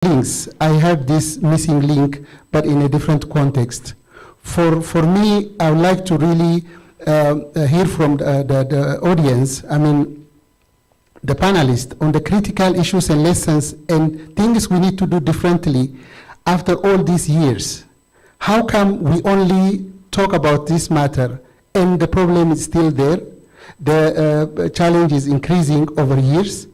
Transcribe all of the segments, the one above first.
links. I have this missing link, but in a different context. For me, I would like to really hear from the audience, I mean, the panelists, on the critical issues and lessons and things we need to do differently after all these years. How come we only talk about this matter and the problem is still there? The challenge is increasing over years,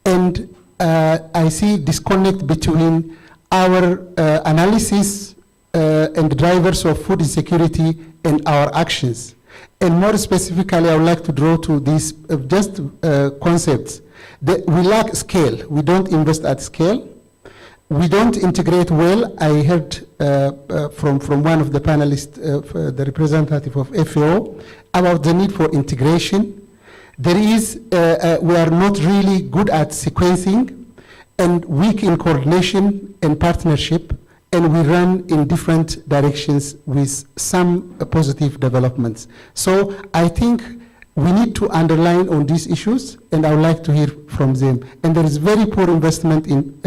and I see disconnect between our analysis and the drivers of food insecurity and our actions. And more specifically, I would like to draw to these concepts. We lack scale. We don't invest at scale. We don't integrate well. I heard from one of the panelists, the representative of FAO, about the need for integration. There is, we are not really good at sequencing and weak in coordination and partnership, and we run in different directions with some positive developments. So I think we need to underline on these issues, and I would like to hear from them. And there is very poor investment in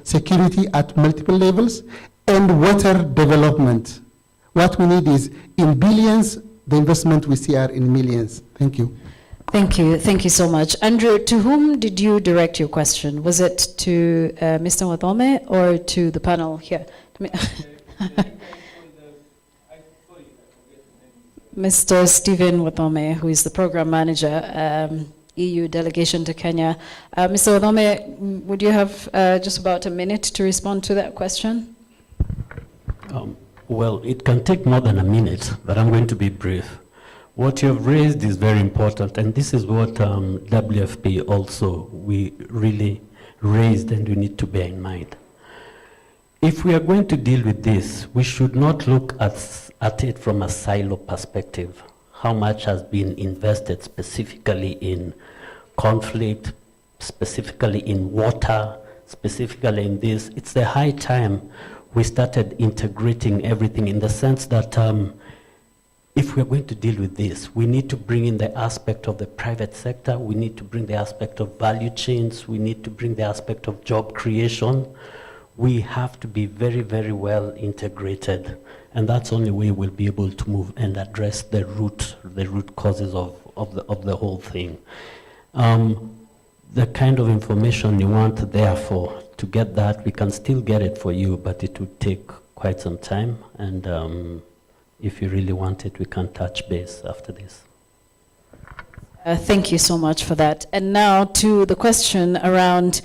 security at multiple levels and water development. What we need is in billions, the investment we see are in millions. Thank you. Thank you. Thank you so much. Andrew, to whom did you direct your question? Was it to Mr. Wathome or to the panel here? Mr. Stephen Wathome, who is the program manager, EU delegation to Kenya. Mr. Wathome, would you have just about a minute to respond to that question? Well, it can take more than a minute, but I'm going to be brief. What you have raised is very important, and this is what WFP also we really raised and we need to bear in mind. If we are going to deal with this, we should not look at it from a silo perspective. How much has been invested specifically in conflict, specifically in water, specifically in this? It's the high time we started integrating everything, in the sense that if we're going to deal with this, we need to bring in the aspect of the private sector, we need to bring the aspect of value chains, we need to bring the aspect of job creation. We have to be very, very well integrated, and that's the only way we'll be able to move and address the root causes of the whole thing. The kind of information you want, therefore, to get that, we can still get it for you, but it would take quite some time, and if you really want it, we can touch base after this. Thank you so much for that. And now to the question around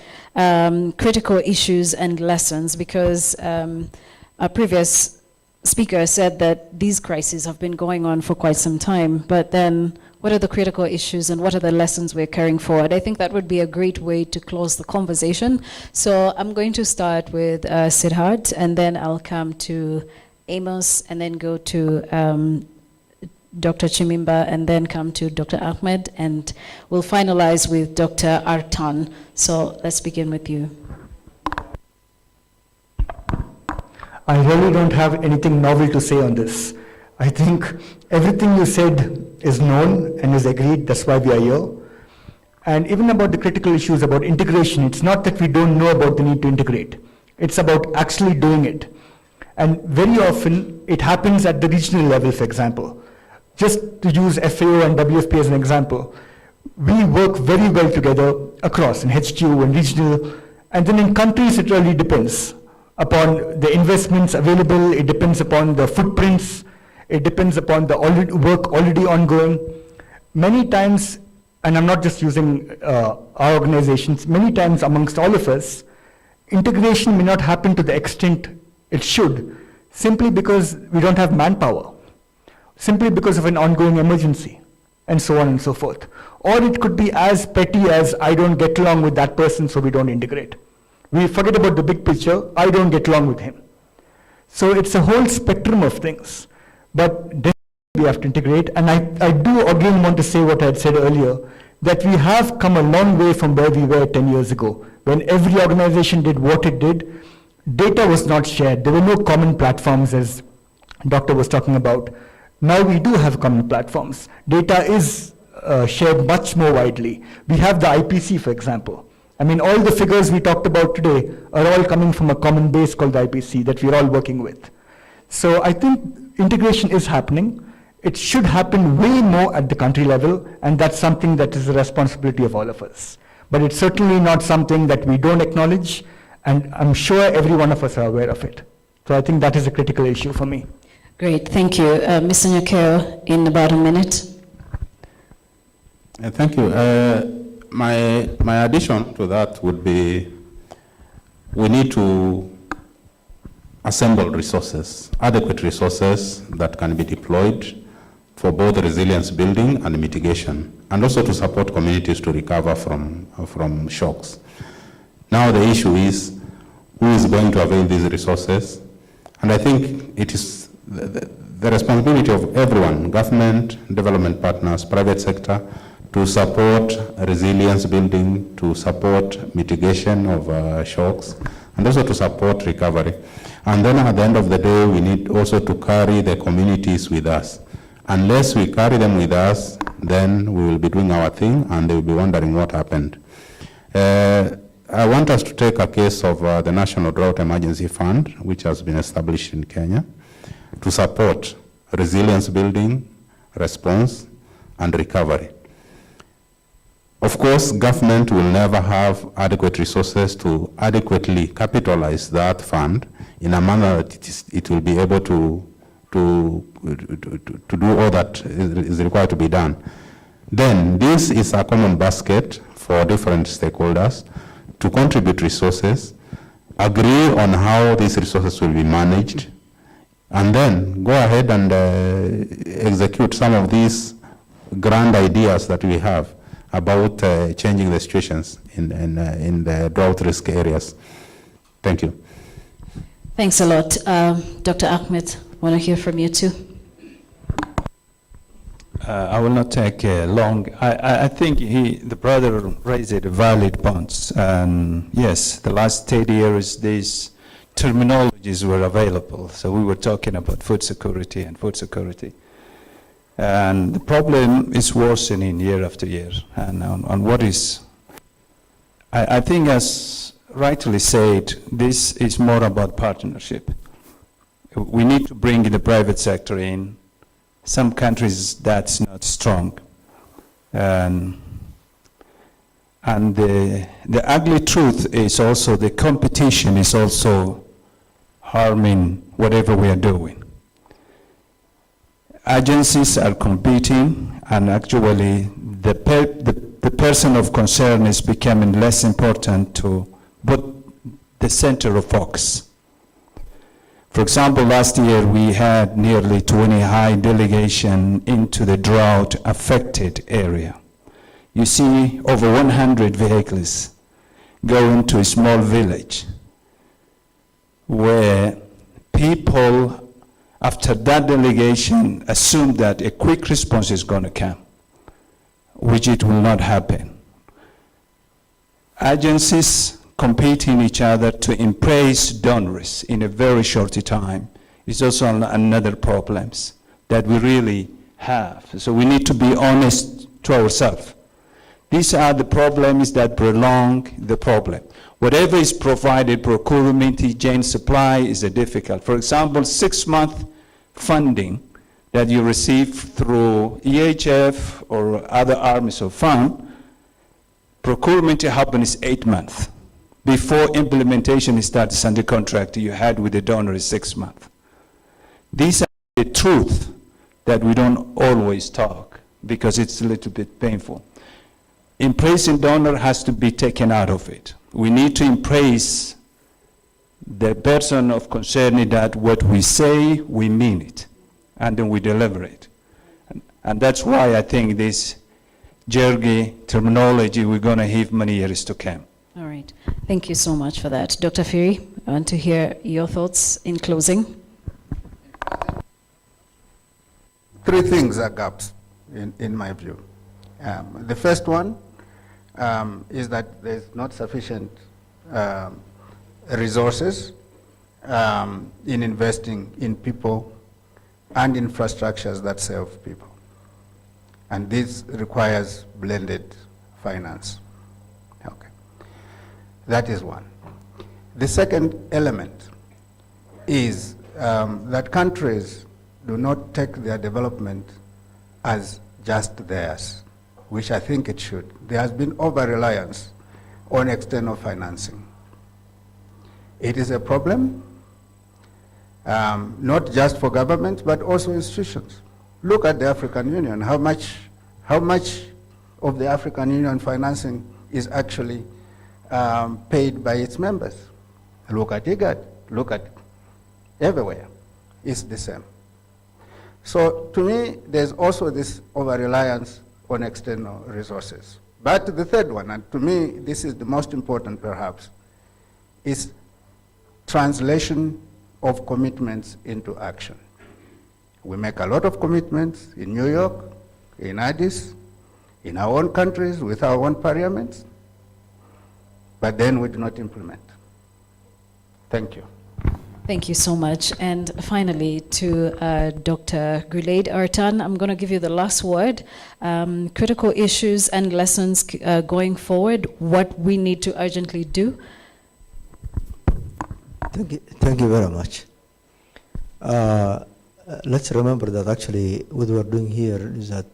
critical issues and lessons, because our previous speaker said that these crises have been going on for quite some time, but then what are the critical issues and what are the lessons we're carrying forward? I think that would be a great way to close the conversation. So I'm going to start with Siddharth, and then I'll come to Amos, and then go to Dr. Chimimba, and then come to Dr. Ahmed, and we'll finalize with Dr. Artan. So let's begin with you. I really don't have anything novel to say on this. I think everything you said is known and is agreed. That's why we are here. And even about the critical issues about integration, it's not that we don't know about the need to integrate. It's about actually doing it. And very often, it happens at the regional level, for example. Just to use FAO and WFP as an example, we work very well together across in HQ and regional, and then in countries it really depends upon the investments available, it depends upon the footprints, it depends upon the work already ongoing. Many times, and I'm not just using our organizations, many times amongst all of us, integration may not happen to the extent it should, simply because we don't have manpower, simply because of an ongoing emergency, and so on and so forth. Or it could be as petty as, I don't get along with that person, so we don't integrate. We forget about the big picture, I don't get along with him. So it's a whole spectrum of things, but definitely we have to integrate. And I do again want to say what I had said earlier, that we have come a long way from where we were 10 years ago, when every organization did what it did. Data was not shared. There were no common platforms, as Doctor was talking about. Now we do have common platforms. Data is shared much more widely. We have the IPC, for example. I mean, all the figures we talked about today are all coming from a common base called the IPC that we're all working with. So I think integration is happening. It should happen way more at the country level, and that's something that is the responsibility of all of us. But it's certainly not something that we don't acknowledge, and I'm sure every one of us are aware of it. So I think that is a critical issue for me. Great, thank you. Mr. Nyakeo, in about a minute. Thank you. My addition to that would be we need to assemble resources, adequate resources that can be deployed for both resilience building and mitigation, and also to support communities to recover from shocks. Now the issue is who is going to avail these resources, and I think it is the responsibility of everyone, government, development partners, private sector, to support resilience building, to support mitigation of shocks, and also to support recovery. And then at the end of the day, we need also to carry the communities with us. Unless we carry them with us, then we will be doing our thing and they will be wondering what happened. I want us to take a case of the National Drought Emergency Fund, which has been established in Kenya, to support resilience building, response, and recovery. Of course, government will never have adequate resources to adequately capitalize that fund in a manner that it will be able to do all that is required to be done. Then this is a common basket for different stakeholders to contribute resources, agree on how these resources will be managed, and then go ahead and execute some of these grand ideas that we have about changing the situations in the drought risk areas. Thank you. Thanks a lot. Dr. Ahmed, want to hear from you too? I will not take long. I think the brother raised a valid points. And yes, the last 30 years, these terminologies were available. So we were talking about food security and food security. And the problem is worsening year after year. And on what is, I think as rightly said, this is more about partnership. We need to bring the private sector in. Some countries that's not strong. And the ugly truth is also the competition is also harming whatever we are doing. Agencies are competing, and actually the person of concern is becoming less important to put the center of focus. For example, last year we had nearly 20 high delegation into the drought affected area. You see over 100 vehicles go into a small village where people after that delegation assumed that a quick response is going to come, which it will not happen. Agencies competing each other to impress donors in a very short time is also another problem that we really have. So we need to be honest to ourselves. These are the problems that prolong the problem. Whatever is provided, procurement, chain supply is difficult. For example, 6-month funding that you receive through EHF or other arms of fund, procurement happens 8 months. Before implementation starts under contract you had with the donor is 6 months. These are the truth that we don't always talk because it's a little bit painful. Embracing donor has to be taken out of it. We need to embrace the person of concern that what we say, we mean it, and then we deliver it. And that's why I think this jerky terminology we're going to have many years to come. All right. Thank you so much for that. Dr. Phiri, I want to hear your thoughts in closing. 3 things are gaps in my view. The first one is that there's not sufficient resources in investing in people and infrastructures that serve people. And this requires blended finance. Okay. That is one. The second element is that countries do not take their development as just theirs, which I think it should. There has been over-reliance on external financing. It is a problem, not just for governments, but also institutions. Look at the African Union. How much of the African Union financing is actually paid by its members? Look at IGAD. Look at everywhere. It's the same. So to me, there's also this over-reliance on external resources. But the third one, and to me this is the most important perhaps, is translation of commitments into action. We make a lot of commitments in New York, in Addis, in our own countries, with our own parliaments, but then we do not implement. Thank you. Thank you so much. And finally, to Dr. Guled Artan, I'm going to give you the last word. Critical issues and lessons going forward, what we need to urgently do. Thank you very much. Let's remember that actually what we're doing here is that,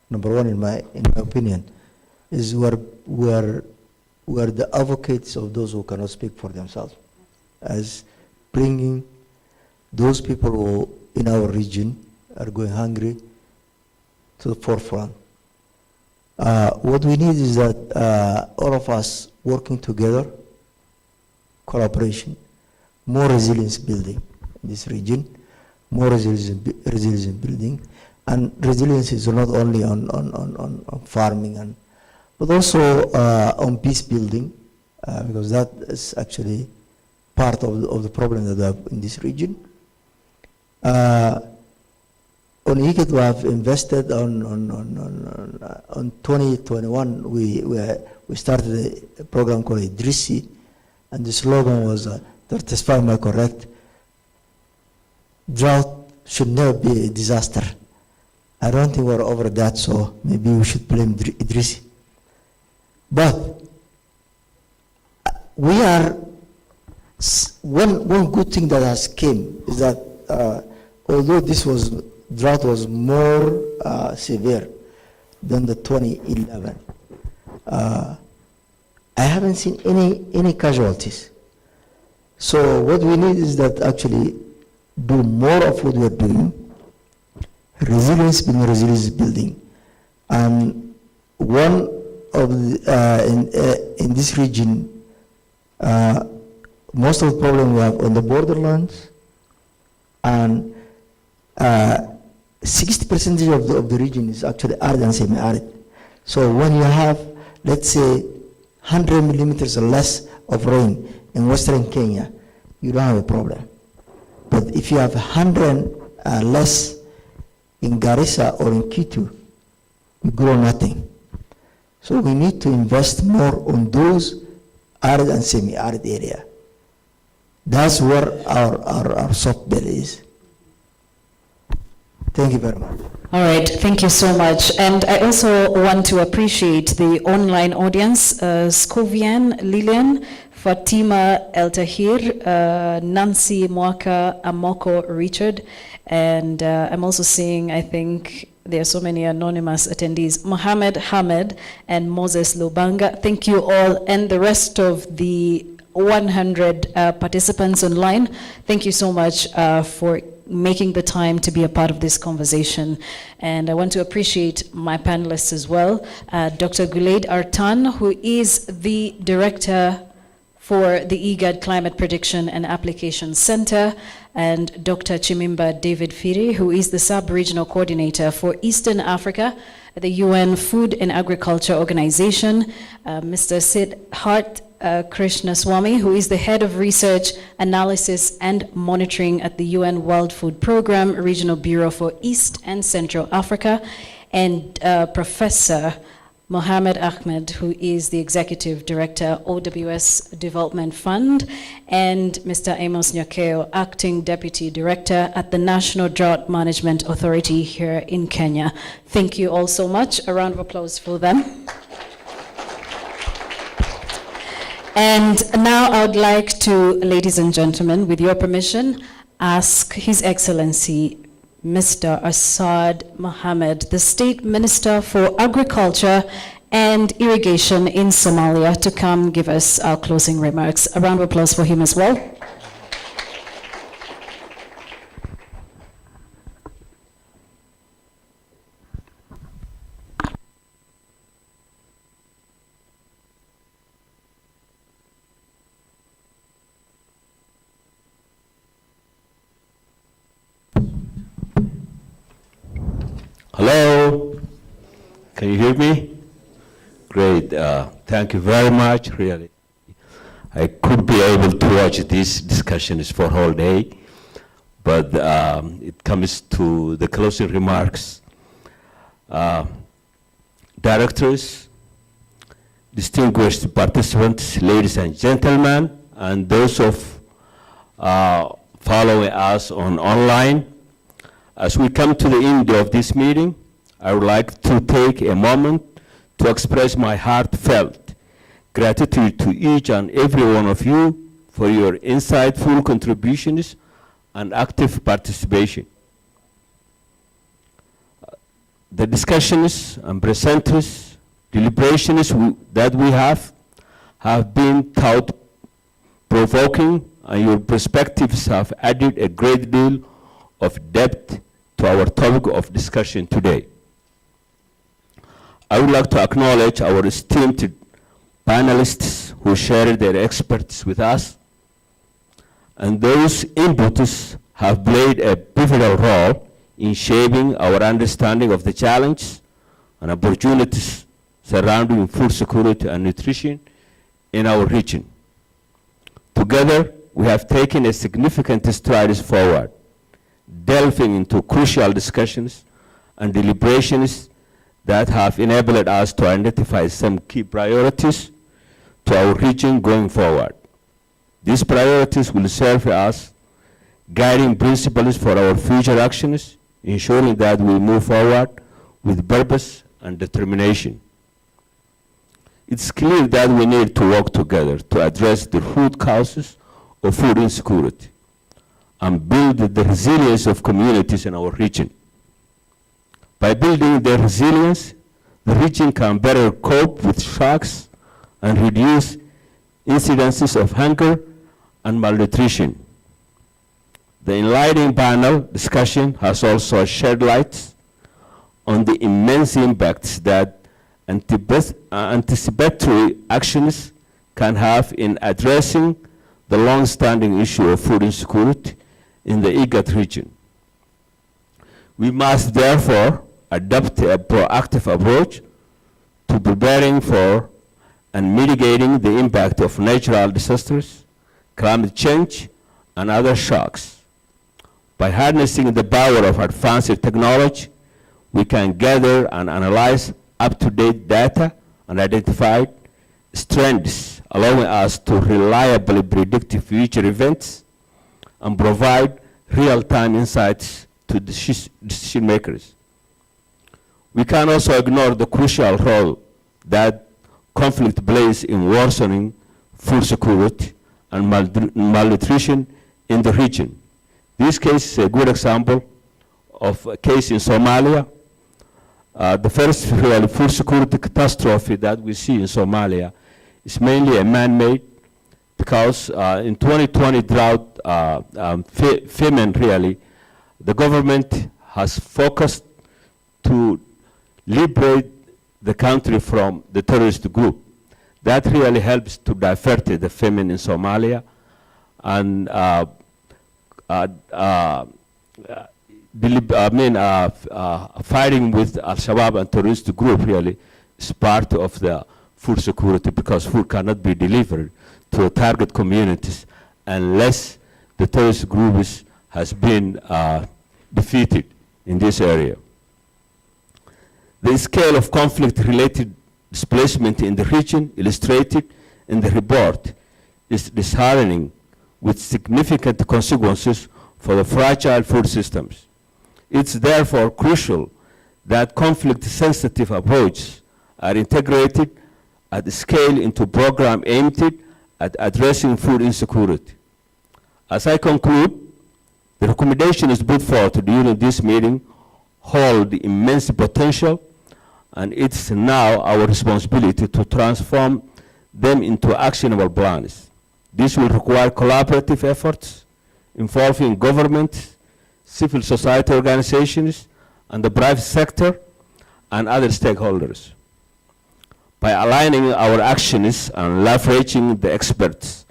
number one, in my opinion, is we're the advocates of those who cannot speak for themselves, as bringing those people who in our region are going hungry to the forefront. What we need is that all of us working together, collaboration, more resilience building in this region, more resilience building, and resilience is not only on farming, but also on peace building, because that is actually part of the problem that we have in this region. On IGAD, we have invested on 2021. We started a program called Idrissi, and the slogan was, if I'm correct, drought should never be a disaster. I don't think we're over that, so maybe we should blame Idrissi. But we are. One good thing that has came is that although drought was more severe than the 2011, I haven't seen any casualties. So what we need is that actually do more of what we're doing, resilience building, and one of the, in this region. Most of the problem we have on the borderlands, and 60% of the region is actually arid and semi-arid. So when you have, let's say, 100 millimeters or less of rain in western Kenya, you don't have a problem. But if you have 100 less in Garissa or in Kitu, you grow nothing. So we need to invest more on those arid and semi-arid area. That's where our soft belly is. Thank you very much. All right, thank you so much. And I also want to appreciate the online audience, Scovian, Lillian, Fatima El Tahir, Nancy Mwaka, Amoko Richard, and I'm also seeing, I think, there are so many anonymous attendees, Mohammed Hamed and Moses Lubanga. Thank you all, and the rest of the 100 participants online. Thank you so much for making the time to be a part of this conversation. And I want to appreciate my panelists as well. Dr. Guled Artan, who is the director for the IGAD Climate Prediction and Application Center, and Dr. Chimimba David Firi, who is the Sub-Regional Coordinator for Eastern Africa at the UN Food and Agriculture Organization, Mr. Sid Hart Krishnaswamy, who is the Head of Research, Analysis and Monitoring at the UN World Food Programme, Regional Bureau for East and Central Africa, and Professor Mohammed Ahmed, who is the Executive Director, OWS Development Fund, and Mr. Amos Nyakeo, Acting Deputy Director at the National Drought Management Authority here in Kenya. Thank you all so much. A round of applause for them. And now I would like to, ladies and gentlemen, with your permission, ask His Excellency Mr. Assad Mohammed, the State Minister for Agriculture and Irrigation in Somalia, to come give us our closing remarks. A round of applause for him as well. Hello, can you hear me? Great, thank you very much, really. I could be able to watch these discussions for whole day, but it comes to the closing remarks. Directors, distinguished participants, ladies and gentlemen, and those of following us online. As we come to the end of this meeting, I would like to take a moment to express my heartfelt gratitude to each and every one of you for your insightful contributions and active participation. The discussions and presenters, deliberations that we have been thought-provoking, and your perspectives have added a great deal of depth to our topic of discussion today. I would like to acknowledge our esteemed panelists who shared their expertise with us, and those inputs have played a pivotal role in shaping our understanding of the challenges and opportunities surrounding food security and nutrition in our region. Together, we have taken a significant strides forward, delving into crucial discussions and deliberations that have enabled us to identify some key priorities to our region going forward. These priorities will serve as guiding principles for our future actions, ensuring that we move forward with purpose and determination. It's clear that we need to work together to address the root causes of food insecurity and build the resilience of communities in our region. By building their resilience, the region can better cope with shocks and reduce incidences of hunger and malnutrition. The enlightening panel discussion has also shed light on the immense impacts that anticipatory actions can have in addressing the long-standing issue of food insecurity in the IGAD region. We must therefore adopt a proactive approach to preparing for and mitigating the impact of natural disasters, climate change, and other shocks. By harnessing the power of advanced technology, we can gather and analyze up-to-date data and identify trends, allowing us to reliably predict future events and provide real-time insights to decision makers. We can also ignore the crucial role that conflict plays in worsening food security and malnutrition in the region. This case is a good example of a case in Somalia. The first real food security catastrophe that we see in Somalia is mainly a man-made, because in 2020 drought, famine really, the government has focused to liberate the country from the terrorist group. That really helps to divert the famine in Somalia, and fighting with Al-Shabaab and terrorist group really is part of the food security, because food cannot be delivered to target communities unless the terrorist group has been defeated in this area. The scale of conflict-related displacement in the region illustrated in the report is disheartening, with significant consequences for the fragile food systems. It's therefore crucial that conflict-sensitive approaches are integrated at scale into programs aimed at addressing food insecurity. As I conclude, the recommendations put forth during this meeting hold immense potential, and it's now our responsibility to transform them into actionable plans. This will require collaborative efforts involving government, civil society organizations, and the private sector and other stakeholders. By aligning our actions and leveraging the experts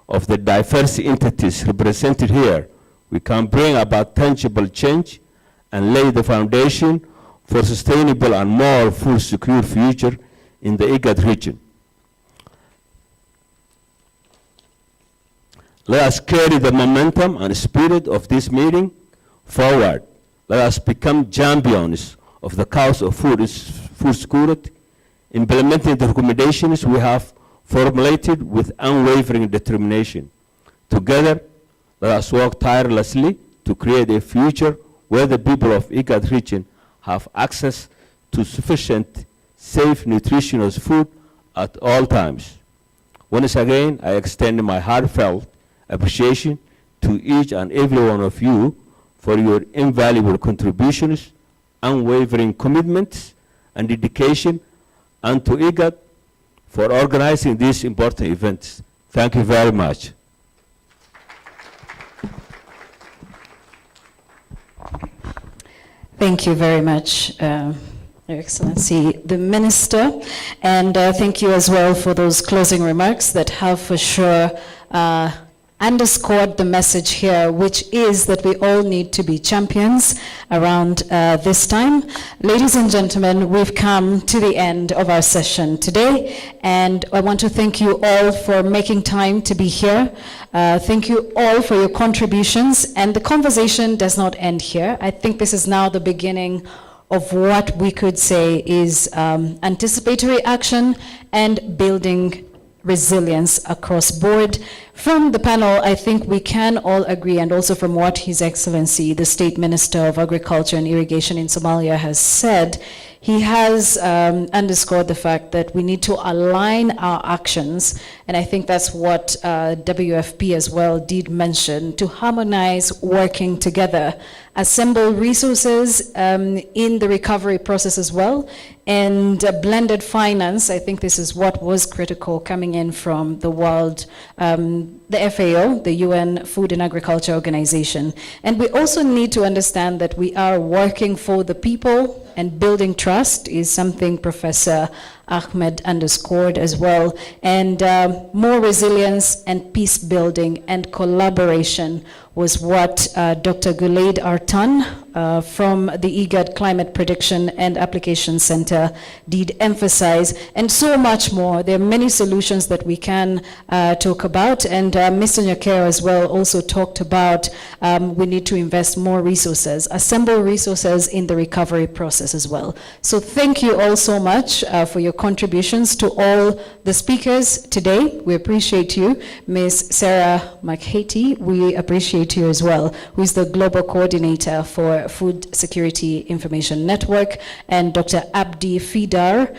of the diverse entities represented here, we can bring about tangible change and lay the foundation for sustainable and more food secure future in the IGAD region. Let us carry the momentum and spirit of this meeting forward. Let us become champions of the cause of food security, implementing the recommendations we have formulated with unwavering determination. Together, let us work tirelessly to create a future where the people of IGAD region have access to sufficient, safe, nutritious food at all times. Once again, I extend my heartfelt appreciation to each and every one of you for your invaluable contributions, unwavering commitments, and dedication, and to IGAD for organizing these important events. Thank you very much. Thank you very much, Your Excellency, the Minister, and thank you as well for those closing remarks that have for sure underscored the message here, which is that we all need to be champions around this time. Ladies and gentlemen, we've come to the end of our session today, and I want to thank you all for making time to be here. Thank you all for your contributions, and the conversation does not end here. I think this is now the beginning of what we could say is anticipatory action and building resilience across board. From the panel, I think we can all agree, and also from what His Excellency, the State Minister of Agriculture and Irrigation in Somalia has said, he has underscored the fact that we need to align our actions, and I think that's what WFP as well did mention, to harmonize working together, assemble resources in the recovery process as well, and blended finance. I think this is what was critical coming in from the world, the FAO, the UN Food and Agriculture Organization. And we also need to understand that we are working for the people, and building trust is something Professor Ahmed underscored as well, and more resilience and peace building and collaboration was what Dr. Gulaid Artan from the IGAD Climate Prediction and Application Center did emphasize, and so much more. There are many solutions that we can talk about, and Mr. Nyakero as well also talked about we need to invest more resources, assemble resources in the recovery process as well. So thank you all so much for your contributions. To all the speakers today, we appreciate you. Ms. Sarah McHatey, we appreciate you as well, who is the Global Coordinator for Food Security Information Network, and Dr. Abdi Fidar,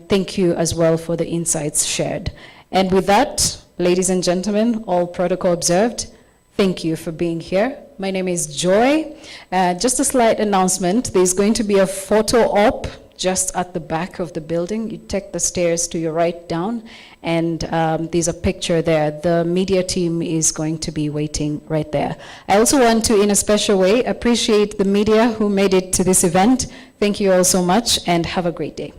thank you as well for the insights shared. And with that, ladies and gentlemen, all protocol observed, thank you for being here. My name is Joy. Just a slight announcement, there's going to be a photo op just at the back of the building. You take the stairs to your right down, and there's a picture there. The media team is going to be waiting right there. I also want to, in a special way, appreciate the media who made it to this event. Thank you all so much, and have a great day.